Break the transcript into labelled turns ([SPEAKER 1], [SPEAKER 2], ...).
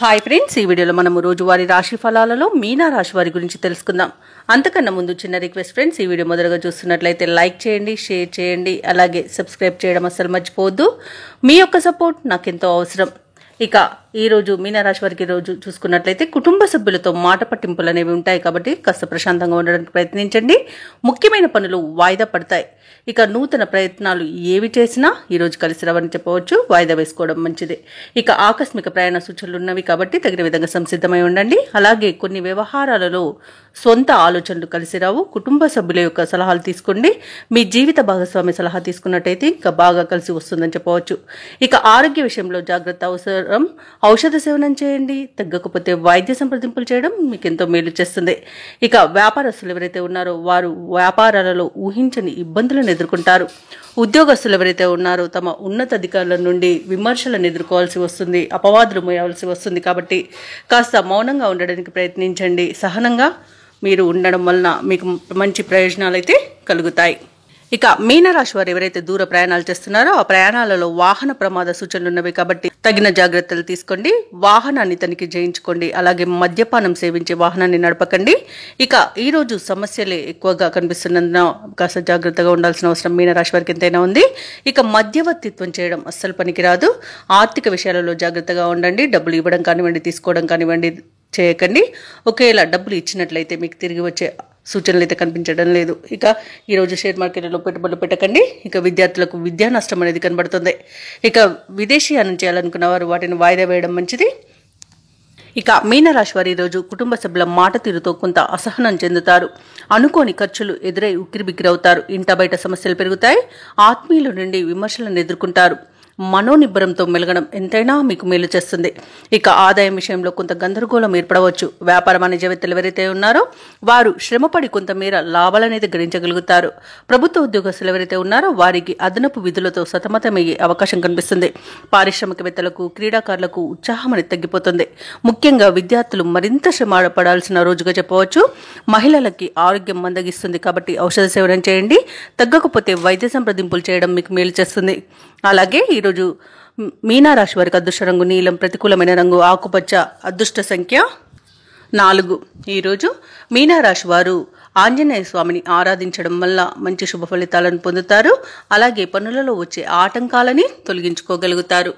[SPEAKER 1] Hi friends, ఈ వీడియోలో మనము రోజువారీ రాశి ఫలాలలో మీనా రాశి వారి గురించి తెలుసుకుందాం. అంతకన్నా ముందు చిన్న రిక్వెస్ట్ ఫ్రెండ్స్, ఈ వీడియో మొదలుగా చూస్తున్నట్లయితే లైక్ చేయండి, షేర్ చేయండి, అలాగే సబ్స్క్రైబ్ చేయడం అస్సలు మర్చిపోవద్దు. మీ యొక్క సపోర్ట్ నాకెంతో అవసరం. ఇక ఈ రోజు మీనరాశి వారికి రోజు చూసుకున్నట్లయితే కుటుంబ సభ్యులతో మాట పట్టింపులు అనేవి ఉంటాయి కాబట్టి కాస్త ప్రశాంతంగా ఉండడానికి ప్రయత్నించండి. ముఖ్యమైన పనులు వాయిదా పడతాయి. ఇక నూతన ప్రయత్నాలు ఏవి చేసినా ఈ రోజు కలిసి రావని చెప్పవచ్చు. వాయిదా వేసుకోవడం మంచిది. ఇక ఆకస్మిక ప్రయాణ సూచనలు ఉన్నవి కాబట్టి తగిన విధంగా సంసిద్ధమై ఉండండి. అలాగే కొన్ని వ్యవహారాలలో సొంత ఆలోచనలు కలిసి రావు. కుటుంబ సభ్యుల యొక్క సలహాలు తీసుకోండి. మీ జీవిత భాగస్వామి సలహా తీసుకున్నట్టయితే ఇంకా బాగా కలిసి వస్తుందని చెప్పవచ్చు. ఇక ఆరోగ్య విషయంలో జాగ్రత్త అవసరం. ఔషధ సేవనం చేయండి. తగ్గకపోతే వైద్య సంప్రదింపులు చేయడం మీకు ఎంతో మేలు చేస్తుంది. ఇక వ్యాపారస్తులు ఎవరైతే ఉన్నారో వారు వ్యాపారాలలో ఊహించని ఇబ్బందులను ఎదుర్కొంటారు. ఉద్యోగస్తులు ఎవరైతే ఉన్నారో తమ ఉన్నతాధికారుల నుండి విమర్శలను ఎదుర్కోవాల్సి వస్తుంది, అపవాదులు మోయాల్సి వస్తుంది. కాబట్టి కాస్త మౌనంగా ఉండడానికి ప్రయత్నించండి. సహనంగా మీరు ఉండడం వలన మీకు మంచి ప్రయోజనాలు అయితే కలుగుతాయి. ఇక మీనరాశి వారు ఎవరైతే దూర ప్రయాణాలు చేస్తున్నారో ఆ ప్రయాణాలలో వాహన ప్రమాద సూచనలు ఉన్నవి కాబట్టి తగిన జాగ్రత్తలు తీసుకోండి. వాహనాన్ని తనిఖీ చేయించుకోండి. అలాగే మద్యపానం సేవించే వాహనాన్ని నడపకండి. ఇక ఈ రోజు సమస్యలే ఎక్కువగా కనిపిస్తున్నందున కాస్త జాగ్రత్తగా ఉండాల్సిన అవసరం మీనరాశి వారికి ఎంతైనా ఉంది. ఇక మధ్యవర్తిత్వం చేయడం అస్సలు పనికిరాదు. ఆర్థిక విషయాలలో జాగ్రత్తగా ఉండండి. డబ్బులు ఇవ్వడం కానివ్వండి, తీసుకోవడం కానివ్వండి చేయకండి. ఒకేలా డబ్బులు ఇచ్చినట్లయితే మీకు తిరిగి వచ్చే సూచనలు అయితే కనిపించడం లేదు. ఇక ఈరోజు షేర్ మార్కెట్లో పెట్టుబడులు పెట్టకండి. ఇక విద్యార్థులకు విద్యా నష్టం అనేది కనబడుతుంది. ఇక విదేశీయానం చేయాలనుకున్న వారు వాటిని వాయిదా వేయడం మంచిది. ఇక మీనరాశి వారు ఈరోజు కుటుంబ సభ్యుల మాట తీరుతో కొంత అసహనం చెందుతారు. అనుకోని ఖర్చులు ఎదురై ఉక్కిరిబిక్కిరవుతారు. ఇంట బయట సమస్యలు పెరుగుతాయి. ఆత్మీయుల నుండి విమర్శలను ఎదుర్కొంటారు. మనోనిబ్బరంతో మెలగడం ఎంతైనా మీకు మేలు చేస్తుంది. ఇక ఆదాయం విషయంలో కొంత గందరగోళం ఏర్పడవచ్చు. వ్యాపార వాణిజ్యవేత్తలు ఎవరైతే ఉన్నారో వారు శ్రమపడి కొంతమేర లాభాలనేది గడించగలుగుతారు. ప్రభుత్వ ఉద్యోగస్తులు ఎవరైతే ఉన్నారో వారికి అదనపు విధులతో సతమతమయ్యే అవకాశం కనిపిస్తుంది. పారిశ్రామికవేత్తలకు, క్రీడాకారులకు ఉత్సాహం అనేది తగ్గిపోతుంది. ముఖ్యంగా విద్యార్థులు మరింత శ్రమ పడాల్సిన రోజుగా చెప్పవచ్చు. మహిళలకి ఆరోగ్యం మందగిస్తుంది కాబట్టి ఔషధ సేవనం చేయండి. తగ్గకపోతే వైద్య సంప్రదింపులు చేయడం మీకు మేలు చేస్తుంది. అలాగే ఈరోజు మీనరాశి వారికి అదృష్ట రంగు నీలం, ప్రతికూలమైన రంగు ఆకుపచ్చ, అదృష్ట సంఖ్య 4. ఈరోజు మీనరాశి వారు ఆంజనేయ స్వామిని ఆరాధించడం వల్ల మంచి శుభ ఫలితాలను పొందుతారు. అలాగే పనులలో వచ్చే ఆటంకాలని తొలగించుకోగలుగుతారు.